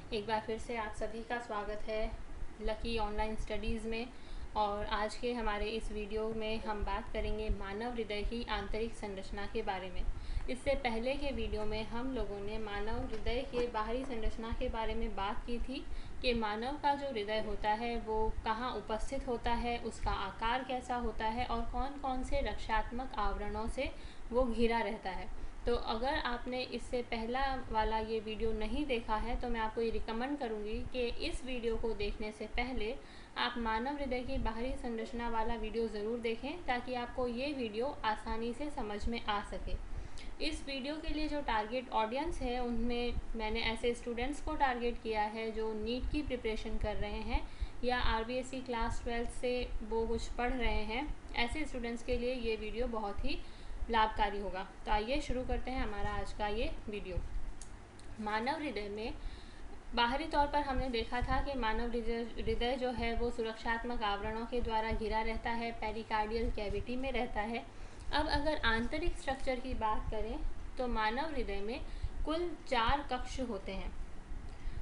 एक बार फिर से आप सभी का स्वागत है लकी ऑनलाइन स्टडीज़ में। और आज के हमारे इस वीडियो में हम बात करेंगे मानव हृदय की आंतरिक संरचना के बारे में। इससे पहले के वीडियो में हम लोगों ने मानव हृदय के बाहरी संरचना के बारे में बात की थी कि मानव का जो हृदय होता है वो कहाँ उपस्थित होता है, उसका आकार कैसा होता है और कौन कौन से रक्षात्मक आवरणों से वो घिरा रहता है। तो अगर आपने इससे पहला वाला ये वीडियो नहीं देखा है तो मैं आपको ये रिकमेंड करूँगी कि इस वीडियो को देखने से पहले आप मानव हृदय की बाहरी संरचना वाला वीडियो ज़रूर देखें, ताकि आपको ये वीडियो आसानी से समझ में आ सके। इस वीडियो के लिए जो टारगेट ऑडियंस है उनमें मैंने ऐसे स्टूडेंट्स को टारगेट किया है जो नीट की प्रिपरेशन कर रहे हैं या RBSC क्लास 12 से वो कुछ पढ़ रहे हैं। ऐसे स्टूडेंट्स के लिए ये वीडियो बहुत ही लाभकारी होगा। तो आइए शुरू करते हैं हमारा आज का ये वीडियो। मानव हृदय में बाहरी तौर पर हमने देखा था कि मानव हृदय जो है वो सुरक्षात्मक आवरणों के द्वारा घिरा रहता है, पेरिकार्डियल कैविटी में रहता है। अब अगर आंतरिक स्ट्रक्चर की बात करें तो मानव हृदय में कुल 4 कक्ष होते हैं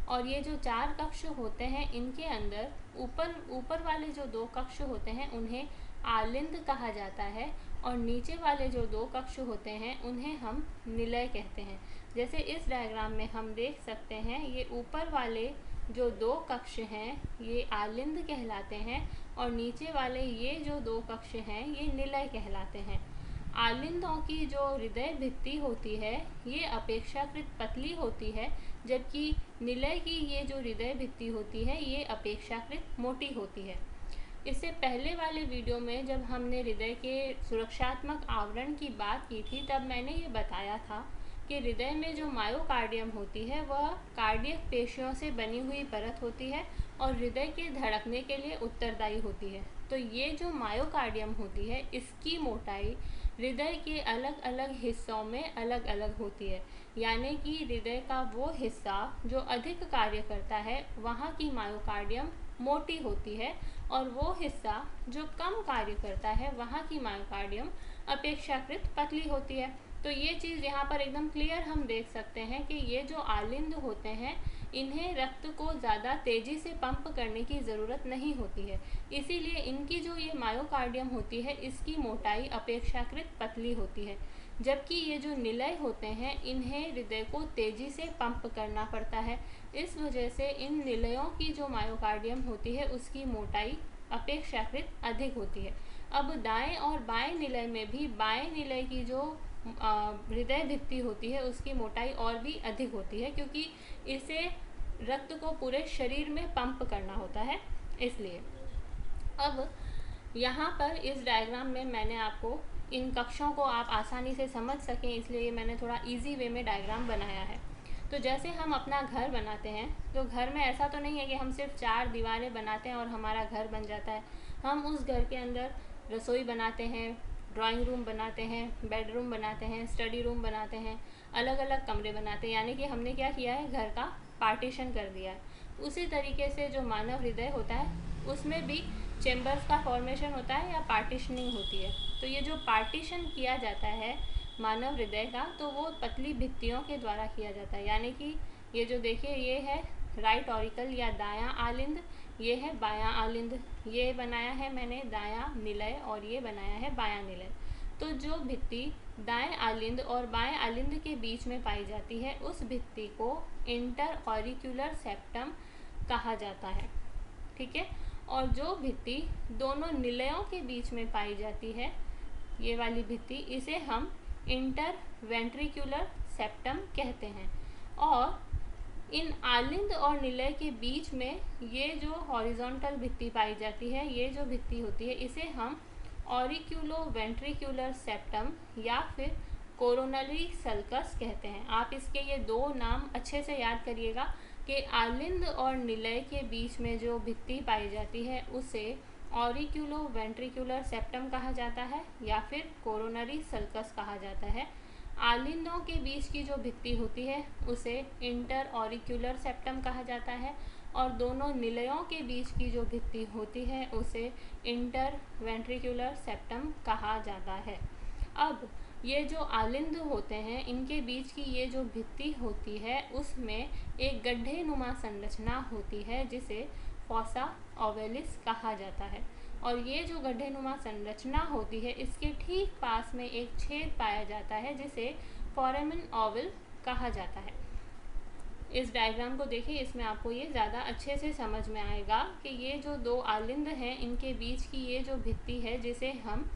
और ये जो 4 कक्ष होते हैं इनके अंदर ऊपर वाले जो 2 कक्ष होते हैं उन्हें आलिंद कहा जाता है और नीचे वाले जो 2 कक्ष होते हैं उन्हें हम निलय कहते हैं। जैसे इस डायग्राम में हम देख सकते हैं, ये ऊपर वाले जो 2 कक्ष हैं ये आलिंद कहलाते हैं और नीचे वाले ये जो 2 कक्ष हैं ये निलय कहलाते हैं। आलिंदों की जो हृदय भित्ति होती है ये अपेक्षाकृत पतली होती है, जबकि निलय की ये जो हृदय भित्ति होती है ये अपेक्षाकृत मोटी होती है। इससे पहले वाले वीडियो में जब हमने हृदय के सुरक्षात्मक आवरण की बात की थी तब मैंने ये बताया था कि हृदय में जो मायोकार्डियम होती है वह कार्डियक पेशियों से बनी हुई परत होती है और हृदय के धड़कने के लिए उत्तरदायी होती है। तो ये जो मायोकार्डियम होती है इसकी मोटाई हृदय के अलग अलग हिस्सों में अलग अलग होती है, यानी कि हृदय का वो हिस्सा जो अधिक कार्य करता है वहाँ की मायोकार्डियम मोटी होती है और वो हिस्सा जो कम कार्य करता है वहाँ की मायोकार्डियम अपेक्षाकृत पतली होती है। तो ये चीज़ यहाँ पर एकदम क्लियर हम देख सकते हैं कि ये जो आलिंद होते हैं इन्हें रक्त को ज़्यादा तेज़ी से पंप करने की ज़रूरत नहीं होती है, इसीलिए इनकी जो ये मायोकार्डियम होती है इसकी मोटाई अपेक्षाकृत पतली होती है। जबकि ये जो निलय होते हैं इन्हें हृदय को तेज़ी से पंप करना पड़ता है, इस वजह से इन निलयों की जो मायोकार्डियम होती है उसकी मोटाई अपेक्षाकृत अधिक होती है। अब दाएं और बाएं निलय में भी बाएं निलय की जो हृदय भित्ति होती है उसकी मोटाई और भी अधिक होती है, क्योंकि इसे रक्त को पूरे शरीर में पंप करना होता है इसलिए। अब यहाँ पर इस डायग्राम में मैंने आपको इन कक्षों को आप आसानी से समझ सकें इसलिए मैंने थोड़ा इजी वे में डायग्राम बनाया है। तो जैसे हम अपना घर बनाते हैं तो घर में ऐसा तो नहीं है कि हम सिर्फ 4 दीवारें बनाते हैं और हमारा घर बन जाता है। हम उस घर के अंदर रसोई बनाते हैं, ड्राइंग रूम बनाते हैं, बेडरूम बनाते हैं, स्टडी रूम बनाते हैं, अलग अलग कमरे बनाते हैं, यानी कि हमने क्या किया है, घर का पार्टीशन कर दिया है। उसी तरीके से जो मानव हृदय होता है उसमें भी चेम्बर्स का फॉर्मेशन होता है या पार्टीशनिंग होती है। तो ये जो पार्टीशन किया जाता है मानव हृदय का तो वो पतली भित्तियों के द्वारा किया जाता है, यानी कि ये जो देखिए ये है राइट ऑरिकल या दायां आलिंद, ये है बायां आलिंद, ये बनाया है मैंने दायां निलय और ये बनाया है बायां निलय। तो जो भित्ति दाएं आलिंद और बाएं आलिंद के बीच में पाई जाती है उस भित्ति को इंटर ऑरिक्यूलर सेप्टम कहा जाता है, ठीक है। और जो भित्ति दोनों निलयों के बीच में पाई जाती है ये वाली भित्ति, इसे हम इंटर वेंट्रिक्युलर सेप्टम कहते हैं। और इन आलिंद और निलय के बीच में ये जो हॉरिजॉन्टल भित्ति पाई जाती है, ये जो भित्ति होती है इसे हम ऑरिक्यूलो वेंट्रिक्युलर सेप्टम या फिर कोरोनरी सल्कस कहते हैं। आप इसके ये 2 नाम अच्छे से याद करिएगा कि आलिंद और निलय के बीच में जो भित्ति पाई जाती है उसे ऑरिक्यूलो वेंट्रिक्युलर सेप्टम कहा जाता है या फिर कोरोनरी सल्कस कहा जाता है। आलिंदों के बीच की जो भित्ति होती है उसे इंटर ऑरिक्यूलर सेप्टम कहा जाता है और दोनों निलयों के बीच की जो भित्ति होती है उसे इंटर वेंट्रिक्युलर सेप्टम कहा जाता है। अब ये जो आलिंद होते हैं इनके बीच की ये जो भित्ति होती है उसमें एक गड्ढे नुमा संरचना होती है जिसे फॉसा ओवेलिस कहा जाता है। और ये जो गड्ढे नुमा संरचना होती है इसके ठीक पास में एक छेद पाया जाता है जिसे फोरामेन ओवल कहा जाता है। इस डायग्राम को देखिए, इसमें आपको ये ज़्यादा अच्छे से समझ में आएगा कि ये जो दो आलिंद हैं इनके बीच की ये जो भित्ति है जिसे हम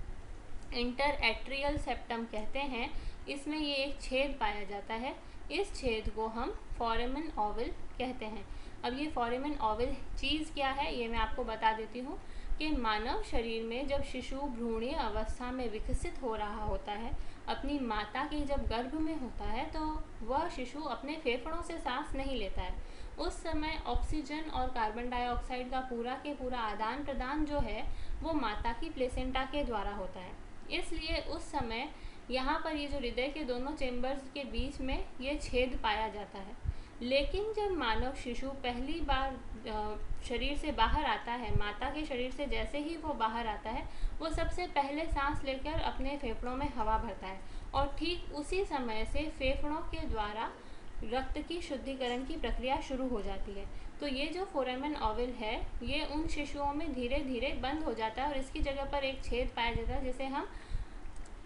इंटर एट्रियल सेप्टम कहते हैं, इसमें ये एक छेद पाया जाता है। इस छेद को हम फोरामेन ओवल कहते हैं। अब ये फोरामेन ओवल चीज़ क्या है ये मैं आपको बता देती हूँ कि मानव शरीर में जब शिशु भ्रूणीय अवस्था में विकसित हो रहा होता है, अपनी माता के जब गर्भ में होता है, तो वह शिशु अपने फेफड़ों से सांस नहीं लेता है। उस समय ऑक्सीजन और कार्बन डाइऑक्साइड का पूरा के पूरा आदान प्रदान जो है वो माता की प्लेसेंटा के द्वारा होता है। इसलिए उस समय यहाँ पर ये जो हृदय के दोनों चेम्बर्स के बीच में ये छेद पाया जाता है। लेकिन जब मानव शिशु पहली बार शरीर से बाहर आता है, माता के शरीर से जैसे ही वो बाहर आता है, वो सबसे पहले सांस लेकर अपने फेफड़ों में हवा भरता है और ठीक उसी समय से फेफड़ों के द्वारा रक्त की शुद्धिकरण की प्रक्रिया शुरू हो जाती है। तो ये जो फोरामेन ओवल है ये उन शिशुओं में धीरे धीरे बंद हो जाता है और इसकी जगह पर एक छेद पाया जाता है जिसे हम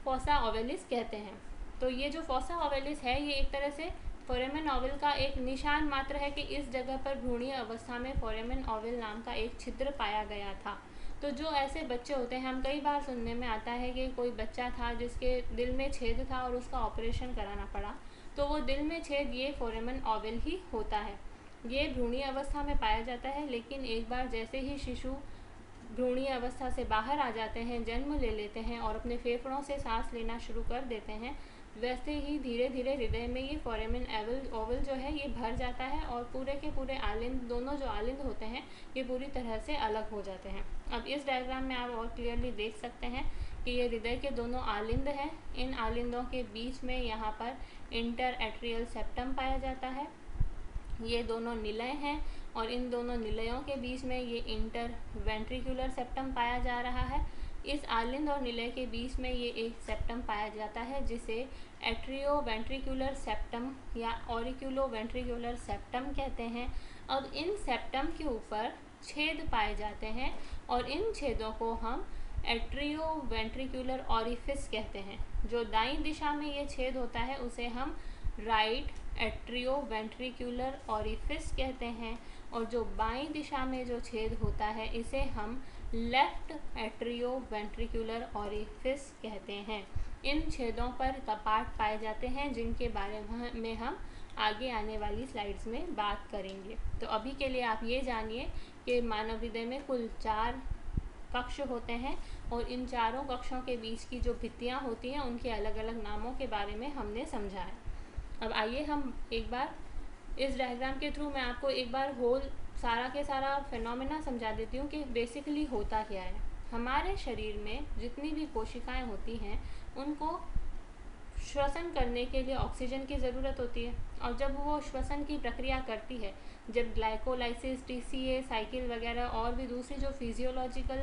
फॉसा ओवेलिस कहते हैं। तो ये जो फॉसा ओवेलिस है ये एक तरह से फोरामेन ओवल का एक निशान मात्र है कि इस जगह पर भ्रूणीय अवस्था में फोरामेन ओवल नाम का एक छिद्र पाया गया था। तो जो ऐसे बच्चे होते हैं, हम कई बार सुनने में आता है कि कोई बच्चा था जिसके दिल में छेद था और उसका ऑपरेशन कराना पड़ा, तो वो दिल में छेद ये फोरामेन ओवल ही होता है। ये भ्रूणीय अवस्था में पाया जाता है, लेकिन एक बार जैसे ही शिशु भ्रूणीय अवस्था से बाहर आ जाते हैं, जन्म ले लेते हैं और अपने फेफड़ों से सांस लेना शुरू कर देते हैं, वैसे ही धीरे धीरे हृदय में ये फोरामेन ओवल जो है ये भर जाता है और पूरे के पूरे आलिंद, दोनों जो आलिंद होते हैं ये पूरी तरह से अलग हो जाते हैं। अब इस डायग्राम में आप और क्लियरली देख सकते हैं कि ये हृदय के दोनों आलिंद हैं। इन आलिंदों के बीच में यहाँ पर इंटर एट्रियल सेप्टम पाया जाता है। ये दोनों निलय हैं और इन दोनों निलयों के बीच में ये इंटर वेंट्रिकुलर सेप्टम पाया जा रहा है। इस आलिंद और निलय के बीच में ये एक सेप्टम पाया जाता है जिसे एट्रियो वेंट्रिकुलर सेप्टम या ऑरिक्यूलो वेंट्रिकुलर सेप्टम कहते हैं। अब इन सेप्टम के ऊपर छेद पाए जाते हैं और इन छेदों को हम एट्रियो वेंट्रिकुलर ऑरिफिस कहते हैं। जो दाईं दिशा में ये छेद होता है उसे हम राइट एट्रियो वेंट्रिकुलर ऑरिफिस कहते हैं और जो बाईं दिशा में जो छेद होता है इसे हम लेफ्ट एट्रियो वेंट्रिकुलर ऑरिफिस कहते हैं। इन छेदों पर कपाट पाए जाते हैं जिनके बारे में हम आगे आने वाली स्लाइड्स में बात करेंगे। तो अभी के लिए आप ये जानिए कि मानव हृदय में कुल 4 कक्ष होते हैं और इन चारों कक्षों के बीच की जो भित्तियाँ होती हैं उनके अलग अलग नामों के बारे में हमने समझा है। अब आइए हम एक बार इस डायग्राम के थ्रू मैं आपको एक बार होल सारा के सारा फिनोमेना समझा देती हूँ कि बेसिकली होता क्या है। हमारे शरीर में जितनी भी कोशिकाएं होती हैं उनको श्वसन करने के लिए ऑक्सीजन की ज़रूरत होती है और जब वो श्वसन की प्रक्रिया करती है, जब ग्लाइकोलाइसिस, टीसीए साइकिल वगैरह और भी दूसरी जो फिजियोलॉजिकल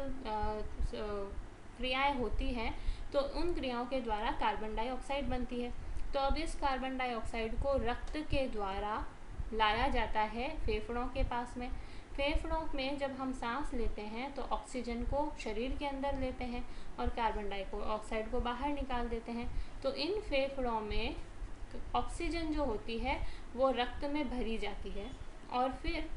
क्रियाएं होती हैं, तो उन क्रियाओं के द्वारा कार्बन डाइऑक्साइड बनती है। तो अब इस कार्बन डाइऑक्साइड को रक्त के द्वारा लाया जाता है फेफड़ों के पास में। फेफड़ों में जब हम सांस लेते हैं तो ऑक्सीजन को शरीर के अंदर लेते हैं और कार्बन डाइऑक्साइड को बाहर निकाल देते हैं। तो इन फेफड़ों में ऑक्सीजन जो होती है वो रक्त में भरी जाती है और फिर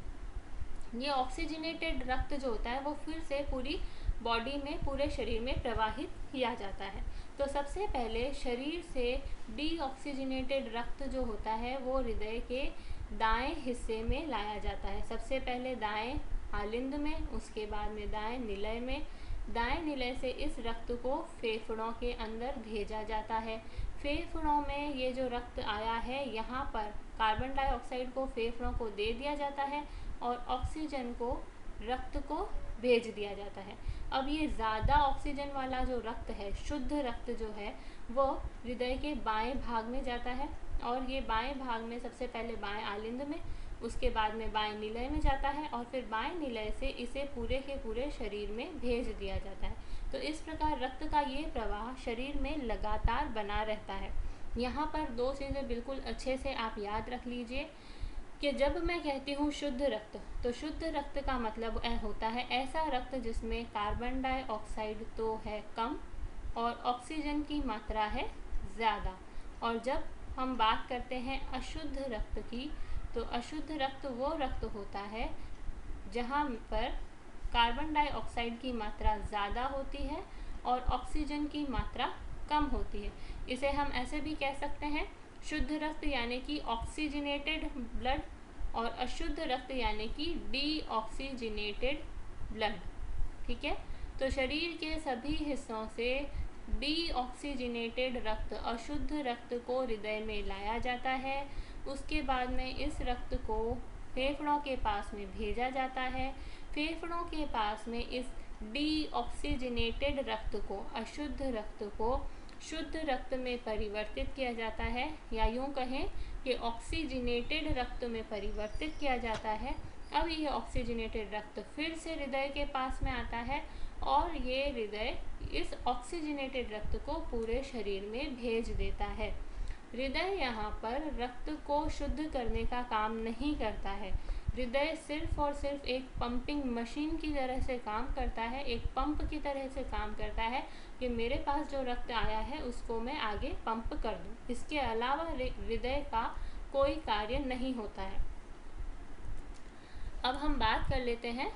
ये ऑक्सीजनेटेड रक्त जो होता है वो फिर से पूरी बॉडी में, पूरे शरीर में प्रवाहित किया जाता है। तो सबसे पहले शरीर से डीऑक्सीजनेटेड रक्त जो होता है वो हृदय के दाएं हिस्से में लाया जाता है। सबसे पहले दाएं आलिंद में, उसके बाद में दाएं निलय में। दाएं निलय से इस रक्त को फेफड़ों के अंदर भेजा जाता है। फेफड़ों में ये जो रक्त आया है यहाँ पर कार्बन डाइऑक्साइड को फेफड़ों को दे दिया जाता है और ऑक्सीजन को रक्त को भेज दिया जाता है। अब ये ज़्यादा ऑक्सीजन वाला जो रक्त है, शुद्ध रक्त जो है, वो हृदय के बाएं भाग में जाता है और ये बाएं भाग में सबसे पहले बाएं आलिंद में, उसके बाद में बाएं निलय में जाता है और फिर बाएं निलय से इसे पूरे के पूरे शरीर में भेज दिया जाता है। तो इस प्रकार रक्त का ये प्रवाह शरीर में लगातार बना रहता है। यहाँ पर दो चीज़ें बिल्कुल अच्छे से आप याद रख लीजिए कि जब मैं कहती हूँ शुद्ध रक्त, तो शुद्ध रक्त का मतलब होता है ऐसा रक्त जिसमें कार्बन डाइऑक्साइड तो है कम और ऑक्सीजन की मात्रा है ज़्यादा। और जब हम बात करते हैं अशुद्ध रक्त की, तो अशुद्ध रक्त वो रक्त होता है जहाँ पर कार्बन डाइऑक्साइड की मात्रा ज़्यादा होती है और ऑक्सीजन की मात्रा कम होती है। इसे हम ऐसे भी कह सकते हैं, शुद्ध रक्त यानी कि ऑक्सीजनेटेड ब्लड और अशुद्ध रक्त यानी कि डीऑक्सीजनेटेड ब्लड। ठीक है, तो शरीर के सभी हिस्सों से डीऑक्सीजनेटेड रक्त, अशुद्ध रक्त को हृदय में लाया जाता है। उसके बाद में इस रक्त को फेफड़ों के पास में भेजा जाता है। फेफड़ों के पास में इस डीऑक्सीजनेटेड रक्त को, अशुद्ध रक्त को शुद्ध रक्त में परिवर्तित किया जाता है, या यूँ कहें कि ऑक्सीजनेटेड रक्त में परिवर्तित किया जाता है। अब ये ऑक्सीजनेटेड रक्त फिर से हृदय के पास में आता है और ये हृदय इस ऑक्सीजनेटेड रक्त को पूरे शरीर में भेज देता है। हृदय यहाँ पर रक्त को शुद्ध करने का काम नहीं करता है। हृदय सिर्फ और सिर्फ एक पंपिंग मशीन की तरह से काम करता है, एक पंप की तरह से काम करता है कि मेरे पास जो रक्त आया है उसको मैं आगे पंप कर दूं। इसके अलावा हृदय का कोई कार्य नहीं होता है। अब हम बात कर लेते हैं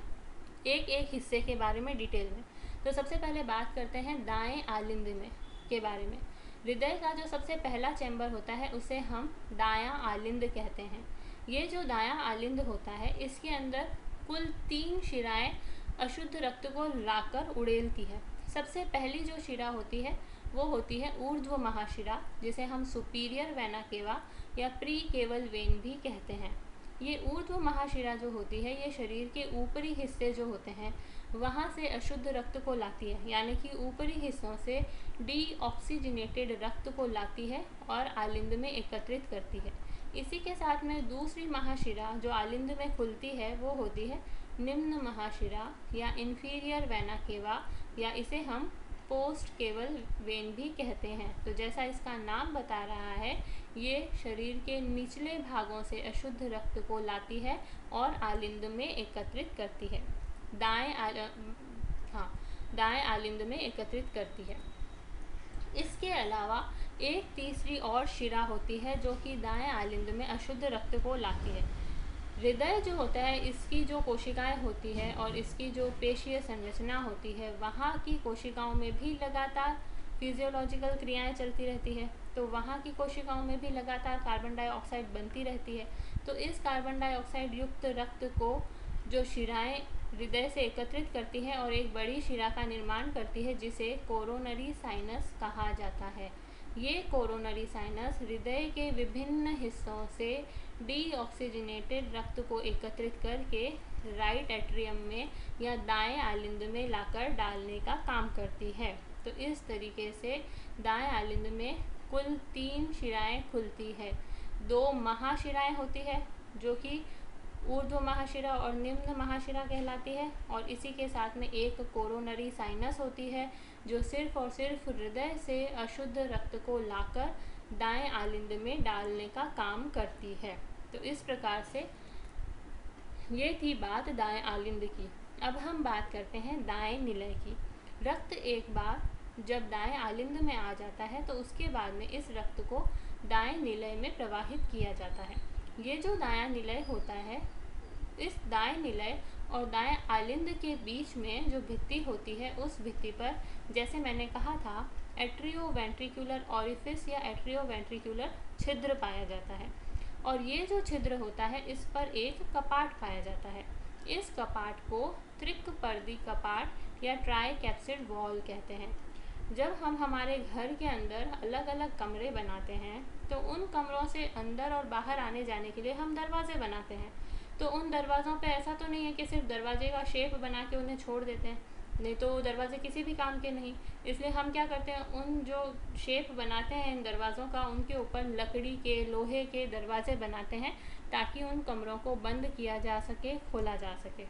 एक एक हिस्से के बारे में डिटेल में। तो सबसे पहले बात करते हैं दाएं आलिंद में के बारे में। हृदय का जो सबसे पहला चैम्बर होता है उसे हम दायां आलिंद कहते हैं। ये जो दायां आलिंद होता है इसके अंदर कुल 3 शिराएं अशुद्ध रक्त को लाकर उड़ेलती है। सबसे पहली जो शिरा होती है वो होती है ऊर्ध्व महाशिरा, जिसे हम सुपीरियर वेना केवा या प्री केवल वेन भी कहते हैं। ये ऊर्ध्व महाशिरा जो होती है ये शरीर के ऊपरी हिस्से जो होते हैं वहाँ से अशुद्ध रक्त को लाती है, यानी कि ऊपरी हिस्सों से डीऑक्सीजनेटेड रक्त को लाती है और आलिंद में एकत्रित करती है। इसी के साथ में दूसरी महाशिरा जो आलिंद में खुलती है वो होती है निम्न महाशिरा या इंफीरियर वेना केवा, या इसे हम पोस्ट केवल वेन भी कहते हैं। तो जैसा इसका नाम बता रहा है, ये शरीर के निचले भागों से अशुद्ध रक्त को लाती है और आलिंद में एकत्रित करती है, दाएं आलिंद में एकत्रित करती है। इसके अलावा एक तीसरी और शिरा होती है जो कि दाएं आलिंद में अशुद्ध रक्त को लाती है। हृदय जो होता है इसकी जो कोशिकाएं होती है और इसकी जो पेशीय संरचना होती है वहाँ की कोशिकाओं में भी लगातार फिजियोलॉजिकल क्रियाएं चलती रहती है। तो वहाँ की कोशिकाओं में भी लगातार कार्बन डाइऑक्साइड बनती रहती है। तो इस कार्बन डाइऑक्साइड युक्त रक्त को जो शिराएं हृदय से एकत्रित करती है और एक बड़ी शिरा का निर्माण करती है जिसे कोरोनरी साइनस कहा जाता है। ये कोरोनरी साइनस हृदय के विभिन्न हिस्सों से डीऑक्सीजनेटेड रक्त को एकत्रित करके राइट एट्रियम में या दाएं आलिंद में लाकर डालने का काम करती है। तो इस तरीके से दाएं आलिंद में कुल 3 शिराएं खुलती है। 2 महाशिराएं होती है जो कि ऊर्ध्व महाशिरा और निम्न महाशिरा कहलाती है, और इसी के साथ में एक कोरोनरी साइनस होती है जो सिर्फ और सिर्फ हृदय से अशुद्ध रक्त को लाकर दाएं आलिंद में डालने का काम करती है। तो इस प्रकार से ये थी बात दाएं आलिंद की। अब हम बात करते हैं दाएं निलय की। रक्त एक बार जब दाएं आलिंद में आ जाता है तो उसके बाद में इस रक्त को दाएं निलय में प्रवाहित किया जाता है। ये जो दायां निलय होता है, इस दाएं निलय और दाएं आलिंद के बीच में जो भित्ति होती है उस भित्ति पर, जैसे मैंने कहा था, एट्रियोवेंट्रिकुलर ऑरिफिस या एट्रियोवेंट्रिकुलर छिद्र पाया जाता है। और ये जो छिद्र होता है इस पर एक कपाट पाया जाता है। इस कपाट को त्रिकपर्दी कपाट या ट्राई कैप्सिड वॉल कहते हैं। जब हम हमारे घर के अंदर अलग अलग कमरे बनाते हैं तो उन कमरों से अंदर और बाहर आने जाने के लिए हम दरवाजे बनाते हैं। तो उन दरवाज़ों पे ऐसा तो नहीं है कि सिर्फ दरवाजे का शेप बना के उन्हें छोड़ देते हैं, नहीं तो दरवाजे किसी भी काम के नहीं। इसलिए हम क्या करते हैं, उन जो शेप बनाते हैं इन दरवाज़ों का, उनके ऊपर लकड़ी के, लोहे के दरवाजे बनाते हैं ताकि उन कमरों को बंद किया जा सके, खोला जा सके।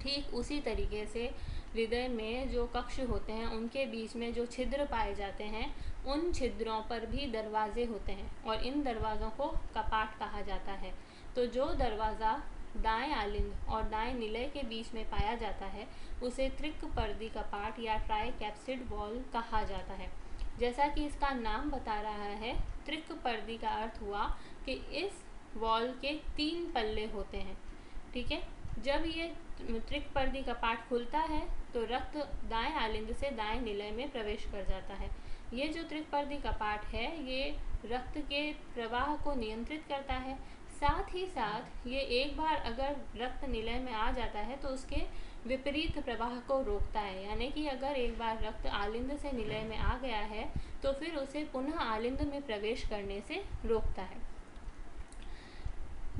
ठीक उसी तरीके से हृदय में जो कक्ष होते हैं उनके बीच में जो छिद्र पाए जाते हैं, उन छिद्रों पर भी दरवाजे होते हैं और इन दरवाज़ों को कपाट कहा जाता है। तो जो दरवाज़ा दाएं आलिंद और दाएं निलय के बीच में पाया जाता है उसे त्रिकपर्दी कपाट या ट्राइकैप्सिड वॉल कहा जाता है। जैसा कि इसका नाम बता रहा है, त्रिकपर्दी का अर्थ हुआ कि इस वॉल के 3 पल्ले होते हैं। ठीक है, जब ये त्रिकपर्दी कपाट खुलता है तो रक्त दाएं आलिंद से दाएं निलय में प्रवेश कर जाता है। ये जो त्रिकपर्दी कपाट है ये रक्त के प्रवाह को नियंत्रित करता है। साथ ही साथ ये एक बार अगर रक्त निलय में आ जाता है तो उसके विपरीत प्रवाह को रोकता है, यानी कि अगर एक बार रक्त आलिंद से निलय में आ गया है तो फिर उसे पुनः आलिंद में प्रवेश करने से रोकता है।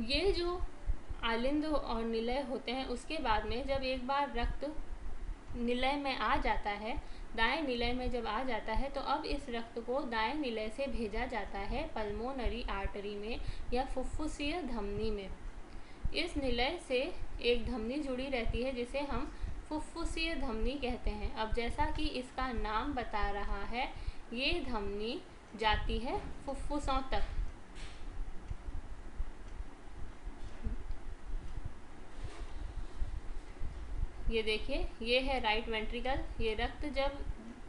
ये जो आलिंद और निलय होते हैं उसके बाद में जब एक बार रक्त निलय में आ जाता है, दाएं निलय में जब आ जाता है तो अब इस रक्त को दाएं निलय से भेजा जाता है पल्मोनरी आर्टरी में या फुफ्फुसीय धमनी में। इस निलय से एक धमनी जुड़ी रहती है जिसे हम फुफ्फुसीय धमनी कहते हैं। अब जैसा कि इसका नाम बता रहा है, ये धमनी जाती है फुफ्फुसों तक। ये देखिए, ये है राइट वेंट्रिकल। ये रक्त जब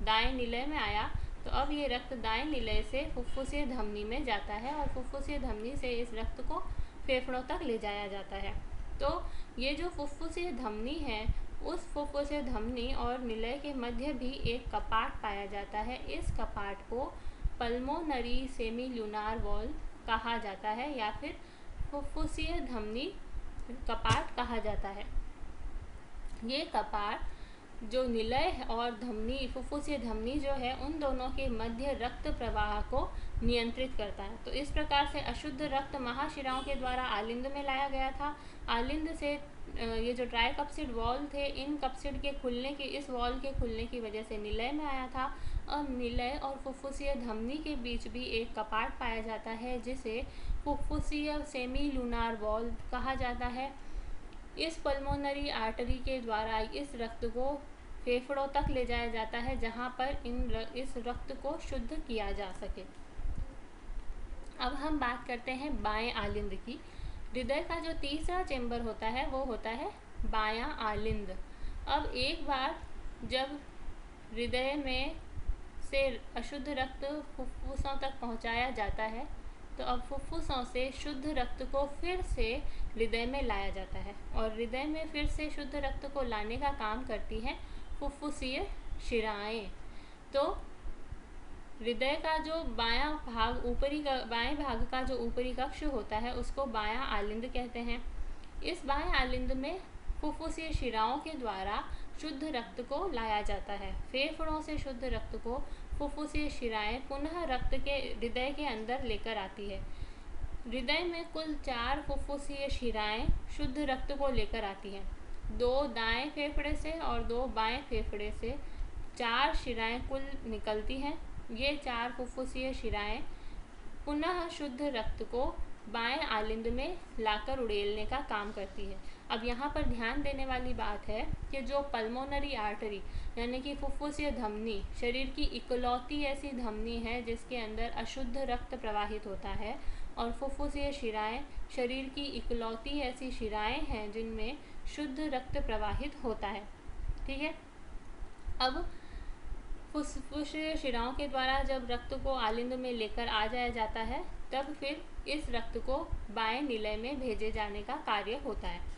दाएं निलय में आया तो अब ये रक्त दाएं निलय से फुफ्फुसीय धमनी में जाता है और फुफ्फुसीय धमनी से इस रक्त को फेफड़ों तक ले जाया जाता है। तो ये जो फुफ्फुसीय धमनी है, उस फुफ्फुसीय धमनी और निलय के मध्य भी एक कपाट पाया जाता है। इस कपाट को पल्मोनरी सेमील्यूनार वॉल कहा जाता है या फिर फुफ्फुसीय धमनी कपाट कहा जाता है। ये कपाट जो निलय और धमनी, फुफ्फुसीय धमनी जो है, उन दोनों के मध्य रक्त प्रवाह को नियंत्रित करता है। तो इस प्रकार से अशुद्ध रक्त महाशिराओं के द्वारा आलिंद में लाया गया था। आलिंद से ये जो ट्राइकप्सिड वॉल थे, इन कप्सिड के खुलने की, इस वॉल के खुलने की वजह से निलय में आया था। अब निलय और फुफ्फुसीय धमनी के बीच भी एक कपाट पाया जाता है जिसे फुफ्फुसीय सेमील्यूनार वॉल कहा जाता है। इस पल्मोनरी आर्टरी के द्वारा इस रक्त को फेफड़ों तक ले जाया जाता है जहां पर इस रक्त को शुद्ध किया जा सके। अब हम बात करते हैं बाएं आलिंद की। हृदय का जो तीसरा चेंबर होता है वो होता है बायां आलिंद। अब एक बार जब हृदय में से अशुद्ध रक्त फुफ्फुसों तक पहुंचाया जाता है तो अब फुफ्फुसों से शुद्ध रक्त को फिर से हृदय में लाया जाता है और हृदय में फिर से शुद्ध रक्त को लाने का काम करती हैं फुफ्फुसीय शिराएं। तो हृदय का जो बायां भाग, बाएं भाग का जो ऊपरी कक्ष होता है उसको बायां आलिंद कहते हैं। इस बाएं आलिंद में फुफ्फुसीय शिराओं के द्वारा शुद्ध रक्त को लाया जाता है। फेफड़ों से शुद्ध रक्त को फुफ्फुसीय शिराएं पुनः रक्त के हृदय के अंदर लेकर आती है। हृदय में कुल 4 फुफ्फुसीय शिराएं शुद्ध रक्त को लेकर आती हैं। 2 दाएं फेफड़े से और 2 बाएं फेफड़े से 4 शिराएं कुल निकलती हैं। ये 4 फुफ्फुसीय शिराएं पुनः शुद्ध रक्त को बाएं आलिंद में लाकर उड़ेलने का काम करती है। अब यहाँ पर ध्यान देने वाली बात है कि जो पल्मोनरी आर्टरी यानी कि फुफ्फुसीय धमनी शरीर की इकलौती ऐसी धमनी है जिसके अंदर अशुद्ध रक्त प्रवाहित होता है और फुफ्फुसीय शिराएं शरीर की इकलौती ऐसी शिराएं हैं जिनमें शुद्ध रक्त प्रवाहित होता है। ठीक है, अब फुफ्फुसीय शिराओं के द्वारा जब रक्त को आलिंद में लेकर आ जाया जाता है तब फिर इस रक्त को बाएं निलय में भेजे जाने का कार्य होता है।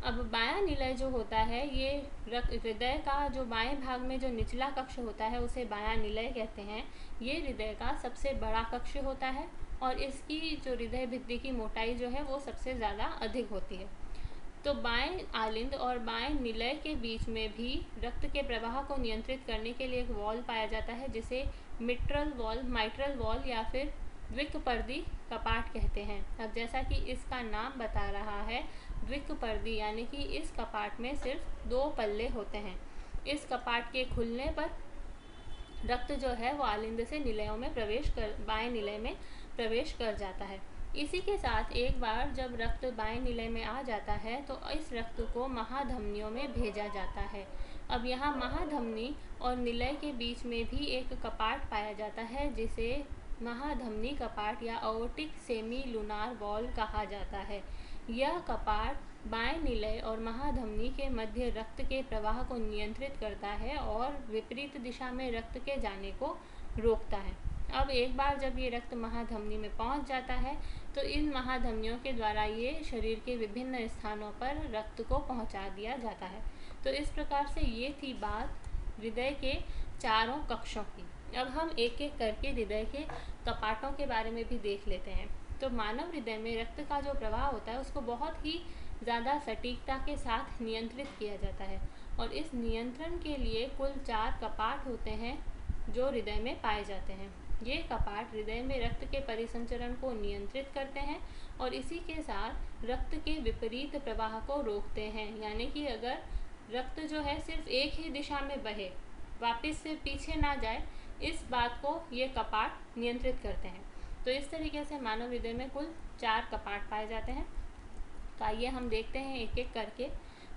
अब बायां निलय जो होता है, ये हृदय का जो बाएं भाग में जो निचला कक्ष होता है उसे बायां निलय कहते हैं। ये हृदय का सबसे बड़ा कक्ष होता है और इसकी जो हृदय भित्ति की मोटाई जो है वो सबसे ज़्यादा अधिक होती है। तो बाएं आलिंद और बाएं निलय के बीच में भी रक्त के प्रवाह को नियंत्रित करने के लिए एक वॉल पाया जाता है जिसे मिट्रल वॉल या फिर द्विकपर्दी कपाट कहते हैं। अब जैसा कि इसका नाम बता रहा है, द्विकपर्दी यानी कि इस कपाट में सिर्फ 2 पल्ले होते हैं। इस कपाट के खुलने पर रक्त जो है वो आलिंद से निलयों में बाएं निलय में प्रवेश कर जाता है। इसी के साथ एक बार जब रक्त बाएं निलय में आ जाता है तो इस रक्त को महाधमनियों में भेजा जाता है। अब यहाँ महाधमनी और निलय के बीच में भी एक कपाट पाया जाता है जिसे महाधमनी कपाट या अओर्टिक सेमी लूनार वॉल कहा जाता है। यह कपाट बाएं निलय और महाधमनी के मध्य रक्त के प्रवाह को नियंत्रित करता है और विपरीत दिशा में रक्त के जाने को रोकता है। अब एक बार जब ये रक्त महाधमनी में पहुंच जाता है तो इन महाधमनियों के द्वारा ये शरीर के विभिन्न स्थानों पर रक्त को पहुंचा दिया जाता है। तो इस प्रकार से ये थी बात हृदय के चारों कक्षों की। अब हम एक एक करके हृदय के कपाटों के बारे में भी देख लेते हैं। तो मानव हृदय में रक्त का जो प्रवाह होता है उसको बहुत ही ज़्यादा सटीकता के साथ नियंत्रित किया जाता है और इस नियंत्रण के लिए कुल 4 कपाट होते हैं जो हृदय में पाए जाते हैं। ये कपाट हृदय में रक्त के परिसंचरण को नियंत्रित करते हैं और इसी के साथ रक्त के विपरीत प्रवाह को रोकते हैं, यानी कि अगर रक्त जो है सिर्फ एक ही दिशा में बहे, वापस से पीछे ना जाए, इस बात को ये कपाट नियंत्रित करते हैं। तो इस तरीके से मानव हृदय में कुल 4 कपाट पाए जाते हैं। तो आइए हम देखते हैं एक एक करके।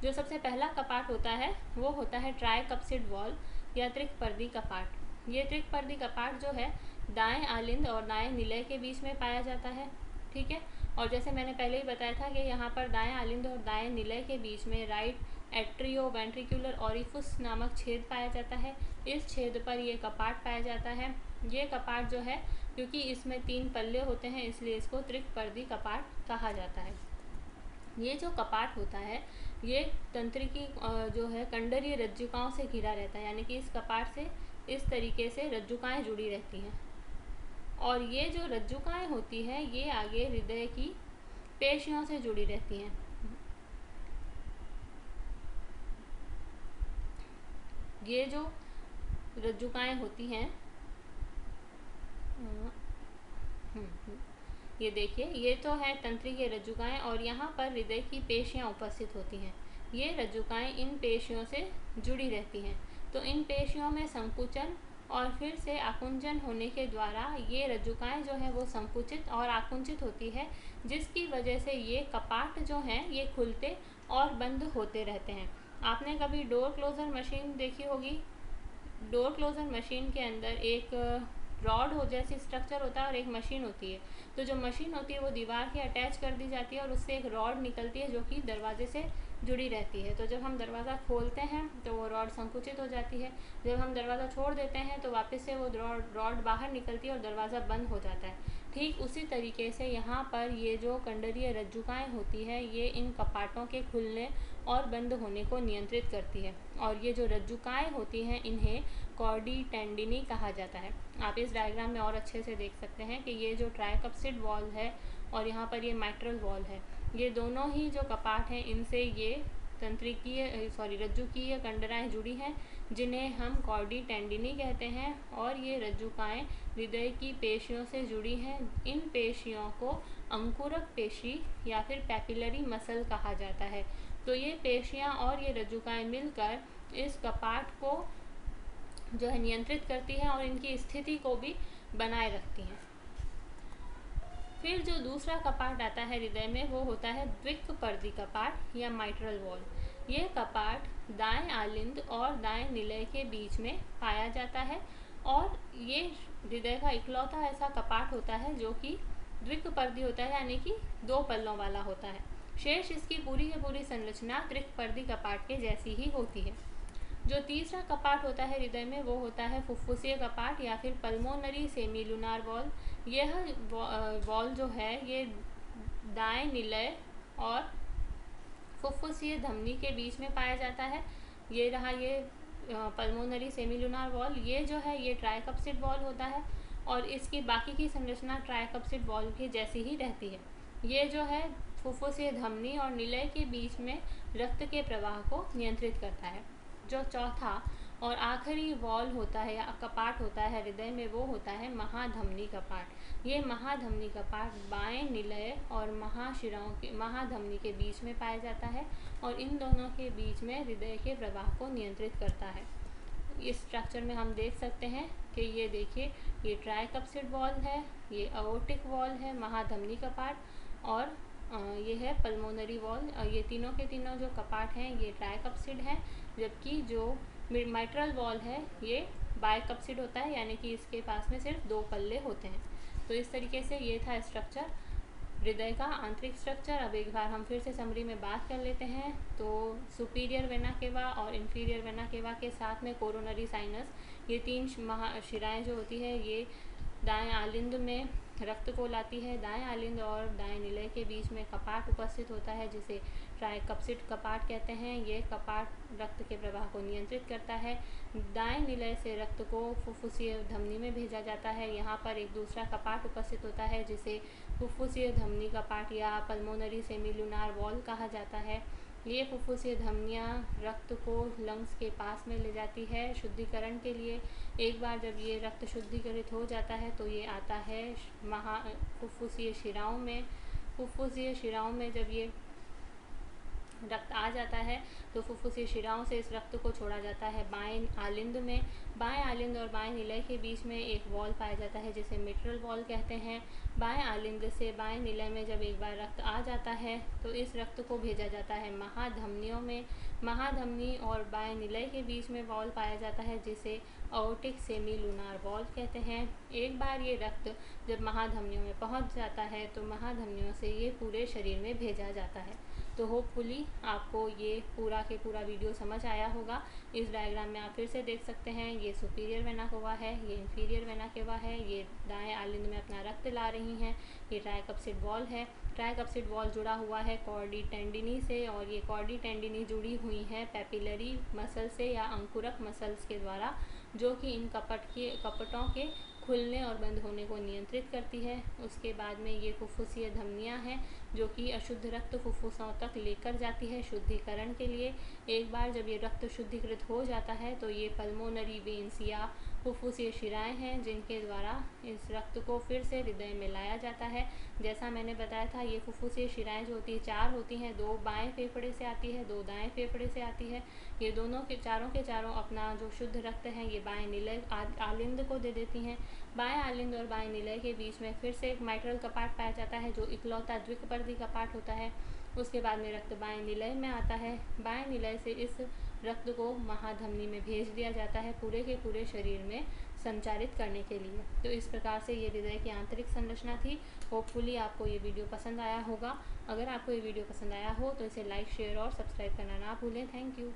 जो सबसे पहला कपाट होता है वो होता है ट्राइकप्सिड वॉल्व या त्रिकपर्दी कपाट। ये त्रिकपर्दी कपाट जो है दाएं आलिंद और दाएं निलय के बीच में पाया जाता है, ठीक है। और जैसे मैंने पहले ही बताया था कि यहाँ पर दाएं आलिंद और दाएं निलय के बीच में राइट एट्रियोवेंट्रिकुलर ऑरिफिस नामक छेद पाया जाता है। इस छेद पर ये कपाट पाया जाता है। ये कपाट जो है, क्योंकि इसमें 3 पल्ले होते हैं इसलिए इसको त्रिकपर्दी कपाट कहा जाता है। ये जो कपाट होता है ये तंत्रिकी जो है कंडरीय रज्जुकाओं से घिरा रहता है, यानी कि इस कपाट से इस तरीके से रज्जुकाएं जुड़ी रहती हैं और ये जो रज्जुकाएं होती हैं ये आगे हृदय की पेशियों से जुड़ी रहती हैं। ये जो रज्जुकाएं होती हैं, ये देखिए, ये तो है तंत्रिकीय रज्जुकाएं और यहाँ पर हृदय की पेशियाँ उपस्थित होती हैं। ये रज्जुकाएं इन पेशियों से जुड़ी रहती हैं। तो इन पेशियों में संकुचन और फिर से आकुंचन होने के द्वारा ये रज्जुकाएं जो है वो संकुचित और आकुंचित होती है, जिसकी वजह से ये कपाट जो हैं ये खुलते और बंद होते रहते हैं। आपने कभी डोर क्लोजर मशीन देखी होगी। डोर क्लोजर मशीन के अंदर एक रॉड हो जैसी स्ट्रक्चर होता है और एक मशीन होती है। तो जो मशीन होती है वो दीवार के अटैच कर दी जाती है और उससे एक रॉड निकलती है जो कि दरवाजे से जुड़ी रहती है। तो जब हम दरवाज़ा खोलते हैं तो वो रॉड संकुचित हो जाती है, जब हम दरवाज़ा छोड़ देते हैं तो वापस से वो रॉड बाहर निकलती है और दरवाज़ा बंद हो जाता है। ठीक उसी तरीके से यहाँ पर ये जो कंडरीय रज्जुकाएं होती है ये इन कपाटों के खुलने और बंद होने को नियंत्रित करती है और ये जो रज्जुकाएं होती हैं इन्हें कॉर्डी टेंडिनी कहा जाता है। आप इस डायग्राम में और अच्छे से देख सकते हैं कि ये जो ट्राइकप्सिड वॉल है और यहाँ पर ये माइट्रल वॉल है, ये दोनों ही जो कपाट हैं इनसे ये रज्जुकीय कंडराएं जुड़ी हैं जिन्हें हम कॉर्डी टेंडिनी कहते हैं और ये रज्जुकाएं हृदय की पेशियों से जुड़ी हैं। इन पेशियों को अंकुरक पेशी या फिर पैपिलरी मसल कहा जाता है। तो ये पेशियां और ये रज्जुकाएं मिलकर इस कपाट को जो है नियंत्रित करती हैं और इनकी स्थिति को भी बनाए रखती हैं। फिर जो दूसरा कपाट आता है हृदय में वो होता है द्विकपर्दी कपाट या माइट्रल वॉल। ये कपाट दाएं आलिंद और दाएं निलय के बीच में पाया जाता है और ये हृदय का इकलौता ऐसा कपाट होता है जो कि द्विकपर्दी होता है, यानी कि 2 पल्लों वाला होता है। शेष इसकी पूरी की पूरी संरचना त्रिकपर्दी कपाट के जैसी ही होती है। जो तीसरा कपाट होता है हृदय में वो होता है फुफ्फुसीय कपाट या फिर पल्मोनरी सेमीलुनार वॉल। यह वॉल जो है ये दाएं निलय और फुफ्फुसीय धमनी के बीच में पाया जाता है। ये रहा ये पल्मोनरी सेमीलुनार वॉल। ये जो है ये ट्राइकप्सिड वॉल होता है और इसकी बाकी की संरचना ट्राइकप्सिड वॉल की जैसी ही रहती है। ये जो है फुफ्फुसीय धमनी और निलय के बीच में रक्त के प्रवाह को नियंत्रित करता है। जो चौथा और आखिरी वॉल होता है या कपाट होता है हृदय में वो होता है महाधमनी कपाट। ये महाधमनी कपाट बाएं निलय और महाधमनी के बीच में पाया जाता है और इन दोनों के बीच में हृदय के प्रवाह को नियंत्रित करता है। इस स्ट्रक्चर में हम देख सकते हैं कि ये देखिए ये ट्राइकप्सिड वॉल है, ये अओर्टिक वॉल है, महाधमनी कपाट, और ये है पल्मोनरी वॉल। ये तीनों के तीनों जो कपाट हैं ये ट्राइकप्सिड हैं, जबकि जो मिट्रल वॉल है ये बाइकप्सिड होता है, यानी कि इसके पास में सिर्फ 2 पल्ले होते हैं। तो इस तरीके से ये था स्ट्रक्चर, हृदय का आंतरिक स्ट्रक्चर। अब एक बार हम फिर से समरी में बात कर लेते हैं। तो सुपीरियर वेना केवा और इंफीरियर वेना केवा के साथ में कोरोनरी साइनस, ये 3 शिराएँ जो होती है ये दाएं आलिंद में रक्त को लाती है। दाएं आलिंद और दाएं निलय के बीच में कपाट उपस्थित होता है जिसे ट्राइकप्सिड कपाट कहते हैं। ये कपाट रक्त के प्रवाह को नियंत्रित करता है। दाएं निलय से रक्त को फुफ्फुसीय धमनी में भेजा जाता है। यहाँ पर एक दूसरा कपाट उपस्थित होता है जिसे फुफ्फुसीय धमनी कपाट या पल्मोनरी सेमीलुनार वॉल कहा जाता है। ये फुफ्फुसीय धमनियाँ रक्त को लंग्स के पास में ले जाती है शुद्धिकरण के लिए। एक बार जब ये रक्त शुद्धिकरित हो जाता है तो ये आता है फुफ्फुसीय शिराओं में। फुफ्फुसीय शिराओं में जब ये रक्त आ जाता है तो फुफ्फुसीय शिराओं से इस रक्त को छोड़ा जाता है बाएं आलिंद में। बाएं आलिंद और बाएं निलय के बीच में एक वॉल पाया जाता है जिसे मिट्रल वॉल कहते हैं। बाएं आलिंद से बाएं निलय में जब एक बार रक्त आ जाता है तो इस रक्त को भेजा जाता है महाधमनियों में। महाधमनी और बाएं निलय के बीच में वॉल पाया जाता है जिसे अओर्टिक सेमीलुनार वॉल कहते हैं। एक बार ये रक्त जब महाधमनियों में पहुंच जाता है तो महाधमनियों से ये पूरे शरीर में भेजा जाता है। तो होपफुली आपको ये पूरा के पूरा वीडियो समझ आया होगा। इस डायग्राम में आप फिर से देख सकते हैं, ये सुपीरियर वेना केवा है, ये इंफीरियर वेना केवा है, ये दाएं आलिंद में अपना रक्त ला रही हैं, ये ट्राइकप्सिड वॉल है। ट्राइकप्सिड वॉल जुड़ा हुआ है कॉर्डी टेंडिनी से, और ये कॉर्डी टेंडिनी जुड़ी हुई है पैपिलरी मसल से या अंकुरक मसल्स के द्वारा, जो कि इन कपटों के खुलने और बंद होने को नियंत्रित करती है। उसके बाद में ये फुफ्फुसीय धमनियाँ हैं जो कि अशुद्ध रक्त फुफ्फुसों तक लेकर जाती है शुद्धिकरण के लिए। एक बार जब ये रक्त शुद्धिकृत हो जाता है तो ये पल्मोनरी वेन्स या फुफ्फुसीय शिराएँ हैं जिनके द्वारा इस रक्त को फिर से हृदय में लाया जाता है। जैसा मैंने बताया था, ये फुफ्फुसीय शिराएँ जो होती है 4 होती हैं, 2 बाएं फेफड़े से आती है, 2 दाएं फेफड़े से आती है। ये दोनों के चारों अपना जो शुद्ध रक्त है ये बाएं निलय आलिंद को दे देती हैं। बाएं आलिंद और बाएं निलय के बीच में फिर से एक माइट्रल कपाट पाया जाता है जो इकलौता द्विकपर्दी कपाट होता है। उसके बाद में रक्त बाएं निलय में आता है। बाएं निलय से इस रक्त को महाधमनी में भेज दिया जाता है पूरे के पूरे शरीर में संचारित करने के लिए। तो इस प्रकार से ये हृदय की आंतरिक संरचना थी। होपफुली आपको ये वीडियो पसंद आया होगा। अगर आपको ये वीडियो पसंद आया हो तो इसे लाइक, शेयर और सब्सक्राइब करना ना भूलें। Thank you.